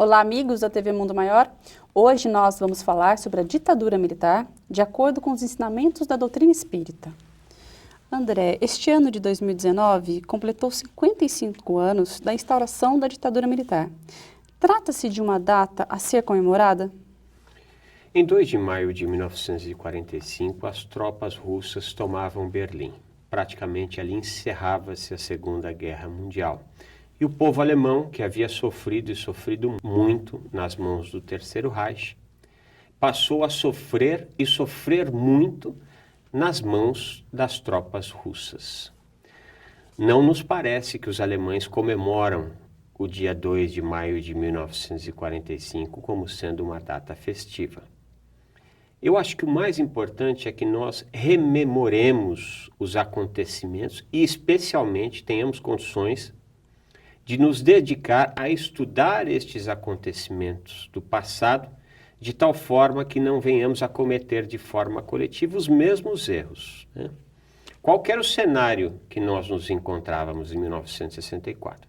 Olá, amigos da TV Mundo Maior. Hoje nós vamos falar sobre a ditadura militar, de acordo com os ensinamentos da doutrina espírita. André, este ano de 2019 completou 55 anos da instauração da ditadura militar. Trata-se de uma data a ser comemorada? Em 2 de maio de 1945, as tropas russas tomavam Berlim. Praticamente ali encerrava-se a Segunda Guerra Mundial. E o povo alemão, que havia sofrido e sofrido muito nas mãos do Terceiro Reich, passou a sofrer e sofrer muito nas mãos das tropas russas. Não nos parece que os alemães comemoram o dia 2 de maio de 1945 como sendo uma data festiva. Eu acho que o mais importante é que nós rememoremos os acontecimentos e especialmente tenhamos condições de nos dedicar a estudar estes acontecimentos do passado, de tal forma que não venhamos a cometer de forma coletiva os mesmos erros, né? Qual era o cenário que nós nos encontrávamos em 1964?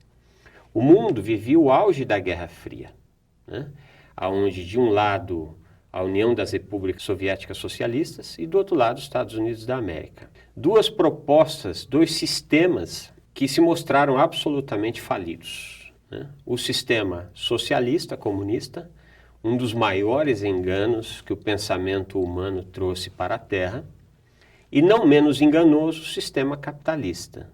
O mundo vivia o auge da Guerra Fria, né? Onde, de um lado, a União das Repúblicas Soviéticas Socialistas e, do outro lado, os Estados Unidos da América. Duas propostas, dois sistemas que se mostraram absolutamente falidos, né? O sistema socialista, comunista, um dos maiores enganos que o pensamento humano trouxe para a Terra, e não menos enganoso o sistema capitalista.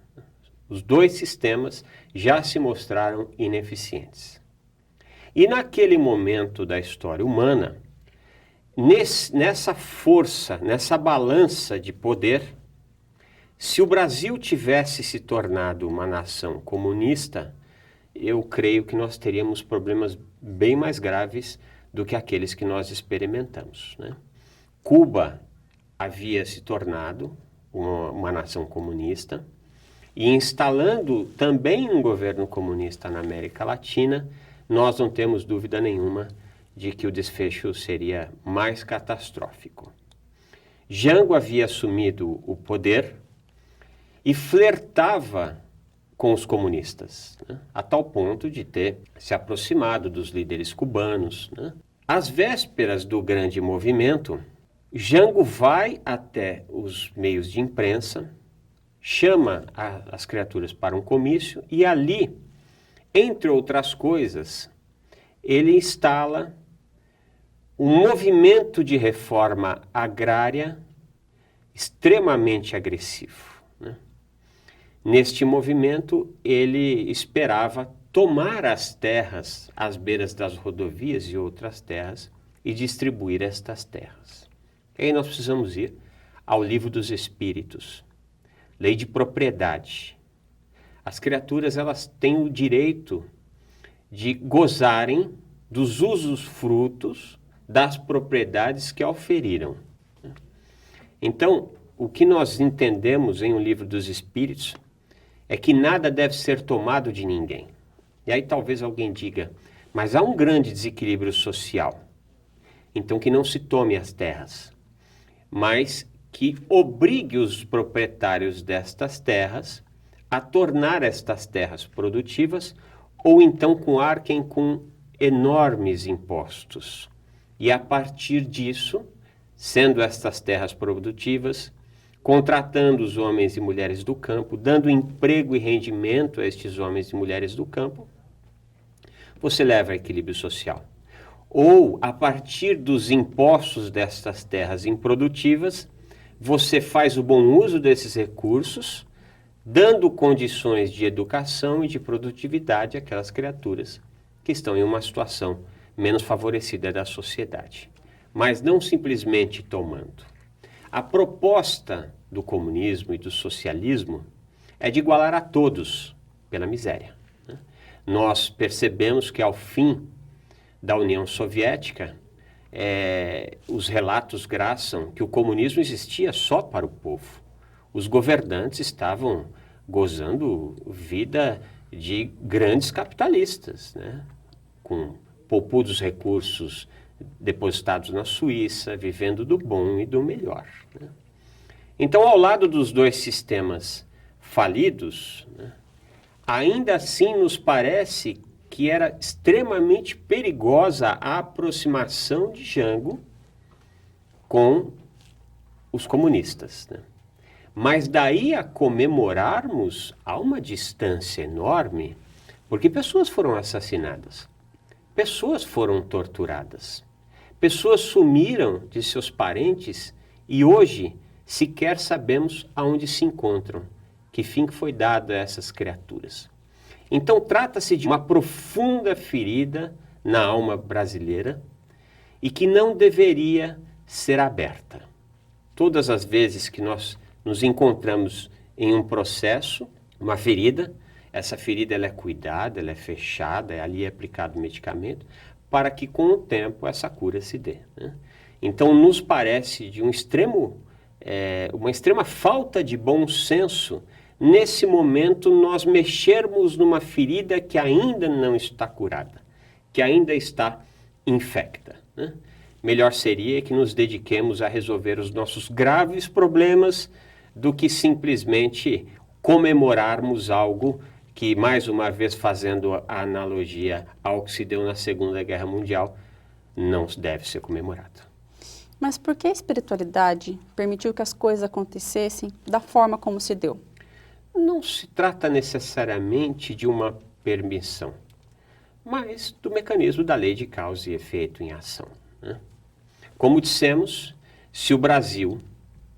Os dois sistemas já se mostraram ineficientes. E naquele momento da história humana, nessa força, nessa balança de poder, se o Brasil tivesse se tornado uma nação comunista, eu creio que nós teríamos problemas bem mais graves do que aqueles que nós experimentamos, né? Cuba havia se tornado uma nação comunista e instalando também um governo comunista na América Latina, nós não temos dúvida nenhuma de que o desfecho seria mais catastrófico. Jango havia assumido o poder e flertava com os comunistas, né? A tal ponto de ter se aproximado dos líderes cubanos, né? Às vésperas do grande movimento, Jango vai até os meios de imprensa, chama as criaturas para um comício e ali, entre outras coisas, ele instala um movimento de reforma agrária extremamente agressivo, né? Neste movimento, ele esperava tomar as terras às beiras das rodovias e outras terras e distribuir estas terras. E aí nós precisamos ir ao Livro dos Espíritos, Lei de Propriedade. As criaturas, elas têm o direito de gozarem dos usufrutos das propriedades que auferiram. Então, o que nós entendemos em O Livro dos Espíritos é que nada deve ser tomado de ninguém. E aí talvez alguém diga, mas há um grande desequilíbrio social. Então que não se tome as terras, mas que obrigue os proprietários destas terras a tornar estas terras produtivas ou então arquem com enormes impostos. E a partir disso, sendo estas terras produtivas, contratando os homens e mulheres do campo, dando emprego e rendimento a estes homens e mulheres do campo, você leva a equilíbrio social. Ou, a partir dos impostos destas terras improdutivas, você faz o bom uso desses recursos, dando condições de educação e de produtividade àquelas criaturas que estão em uma situação menos favorecida da sociedade. Mas não simplesmente tomando. A proposta do comunismo e do socialismo é de igualar a todos pela miséria, né? Nós percebemos que ao fim da União Soviética, os relatos graçam que o comunismo existia só para o povo. Os governantes estavam gozando vida de grandes capitalistas, né? Com poupudos recursos depositados na Suíça, vivendo do bom e do melhor, né? Então, ao lado dos dois sistemas falidos, né, ainda assim nos parece que era extremamente perigosa a aproximação de Jango com os comunistas, né? Mas daí a comemorarmos há uma distância enorme, porque pessoas foram assassinadas, pessoas foram torturadas, pessoas sumiram de seus parentes e hoje sequer sabemos aonde se encontram, que fim que foi dado a essas criaturas. Então trata-se de uma profunda ferida na alma brasileira e que não deveria ser aberta. Todas as vezes que nós nos encontramos em um processo, uma ferida, essa ferida ela é cuidada, ela é fechada, ali é aplicado medicamento, para que com o tempo essa cura se dê, né? Então nos parece de uma extrema falta de bom senso, nesse momento nós mexermos numa ferida que ainda não está curada, que ainda está infecta, né? Melhor seria que nos dediquemos a resolver os nossos graves problemas do que simplesmente comemorarmos algo que, mais uma vez fazendo a analogia ao que se deu na Segunda Guerra Mundial, não deve ser comemorado. Mas por que a espiritualidade permitiu que as coisas acontecessem da forma como se deu? Não se trata necessariamente de uma permissão, mas do mecanismo da lei de causa e efeito em ação, né? Como dissemos, se o Brasil,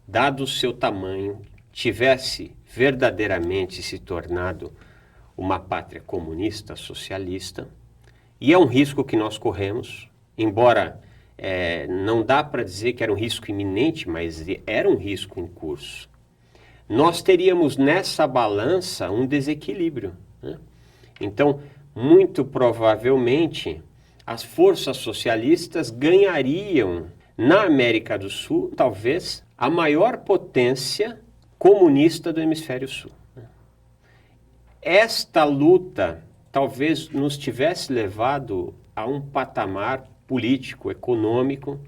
dado o seu tamanho, tivesse verdadeiramente se tornado uma pátria comunista, socialista, e é um risco que nós corremos, embora não dá para dizer que era um risco iminente, mas era um risco em curso, nós teríamos nessa balança um desequilíbrio, né? Então, muito provavelmente, as forças socialistas ganhariam na América do Sul, talvez, a maior potência comunista do hemisfério sul. Esta luta talvez nos tivesse levado a um patamar político, econômico,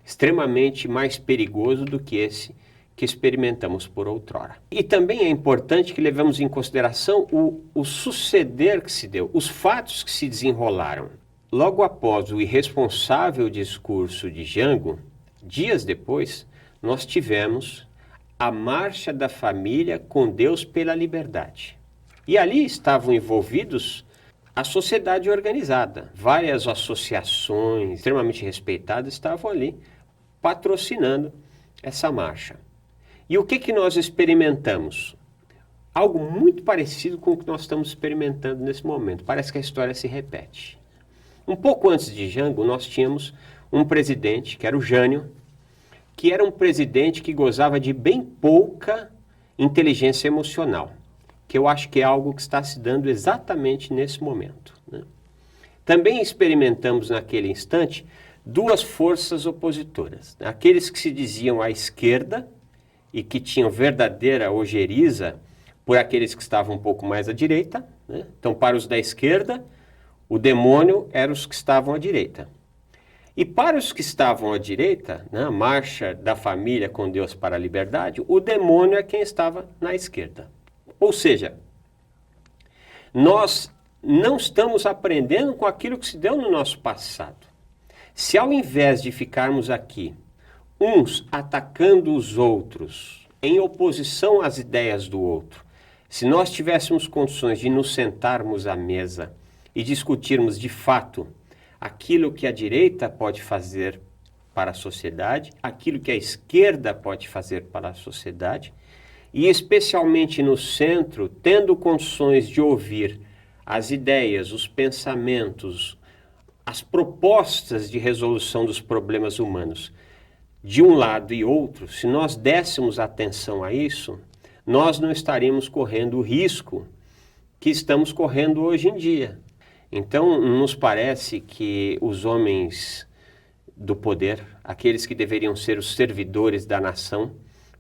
extremamente mais perigoso do que esse que experimentamos por outrora. E também é importante que levemos em consideração o suceder que se deu, os fatos que se desenrolaram. Logo após o irresponsável discurso de Jango, dias depois, nós tivemos a Marcha da Família com Deus pela Liberdade. E ali estavam envolvidos a sociedade organizada. Várias associações extremamente respeitadas estavam ali patrocinando essa marcha. E o que nós experimentamos? Algo muito parecido com o que nós estamos experimentando nesse momento. Parece que a história se repete. Um pouco antes de Jango, nós tínhamos um presidente, que era o Jânio, que era um presidente que gozava de bem pouca inteligência emocional, que eu acho que é algo que está se dando exatamente nesse momento, né? Também experimentamos naquele instante duas forças opositoras, né? Aqueles que se diziam à esquerda e que tinham verdadeira ojeriza por aqueles que estavam um pouco mais à direita, né? Então, para os da esquerda, o demônio era os que estavam à direita. E para os que estavam à direita, né, a Marcha da Família com Deus para a Liberdade, o demônio é quem estava na esquerda. Ou seja, nós não estamos aprendendo com aquilo que se deu no nosso passado. Se ao invés de ficarmos aqui, uns atacando os outros, em oposição às ideias do outro, se nós tivéssemos condições de nos sentarmos à mesa e discutirmos de fato aquilo que a direita pode fazer para a sociedade, aquilo que a esquerda pode fazer para a sociedade, e especialmente no centro, tendo condições de ouvir as ideias, os pensamentos, as propostas de resolução dos problemas humanos, de um lado e outro, se nós dessemos atenção a isso, nós não estaríamos correndo o risco que estamos correndo hoje em dia. Então, nos parece que os homens do poder, aqueles que deveriam ser os servidores da nação,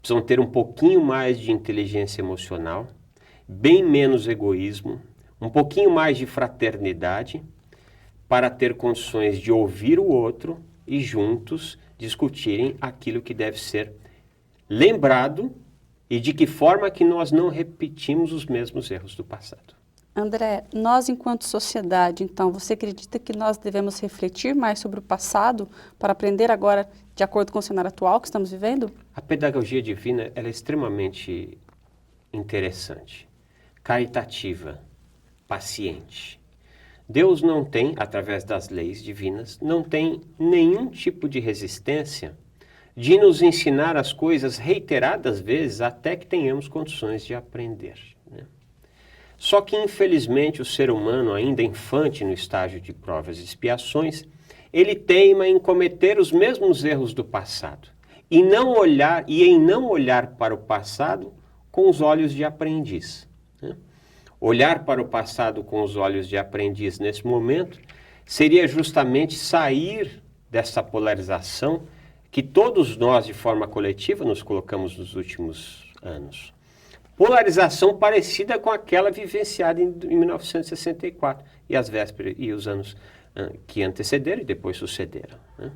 precisam ter um pouquinho mais de inteligência emocional, bem menos egoísmo, um pouquinho mais de fraternidade, para ter condições de ouvir o outro e juntos discutirem aquilo que deve ser lembrado e de que forma que nós não repetimos os mesmos erros do passado. André, nós enquanto sociedade, então, você acredita que nós devemos refletir mais sobre o passado para aprender agora de acordo com o cenário atual que estamos vivendo? A pedagogia divina ela é extremamente interessante, caritativa, paciente. Deus não tem, através das leis divinas, não tem nenhum tipo de resistência de nos ensinar as coisas reiteradas vezes até que tenhamos condições de aprender, né? Só que, infelizmente, o ser humano, ainda infante no estágio de provas e expiações, ele teima em cometer os mesmos erros do passado e em não olhar para o passado com os olhos de aprendiz, né? Olhar para o passado com os olhos de aprendiz nesse momento seria justamente sair dessa polarização que todos nós, de forma coletiva, nos colocamos nos últimos anos. Polarização parecida com aquela vivenciada em 1964 e as vésperas e os anos que antecederam e depois sucederam, né?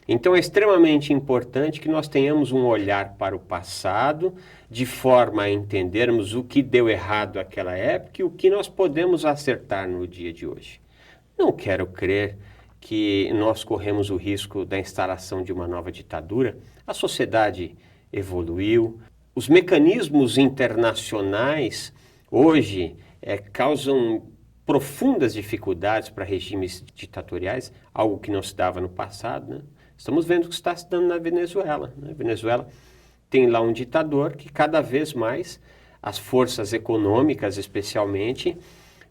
Então é extremamente importante que nós tenhamos um olhar para o passado de forma a entendermos o que deu errado naquela época e o que nós podemos acertar no dia de hoje. Não quero crer que nós corremos o risco da instalação de uma nova ditadura. A sociedade evoluiu. Os mecanismos internacionais hoje causam profundas dificuldades para regimes ditatoriais, algo que não se dava no passado, né? Estamos vendo o que está se dando na Venezuela, né? A Venezuela tem lá um ditador que cada vez mais as forças econômicas, especialmente,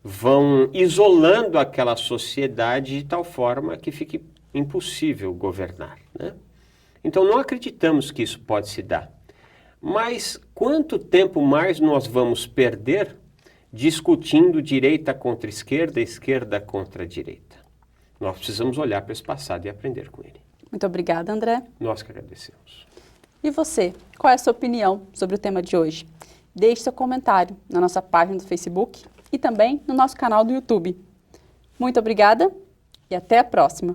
vão isolando aquela sociedade de tal forma que fique impossível governar, né? Então não acreditamos que isso pode se dar. Mas quanto tempo mais nós vamos perder discutindo direita contra esquerda, esquerda contra direita? Nós precisamos olhar para esse passado e aprender com ele. Muito obrigada, André. Nós que agradecemos. E você, qual é a sua opinião sobre o tema de hoje? Deixe seu comentário na nossa página do Facebook e também no nosso canal do YouTube. Muito obrigada e até a próxima!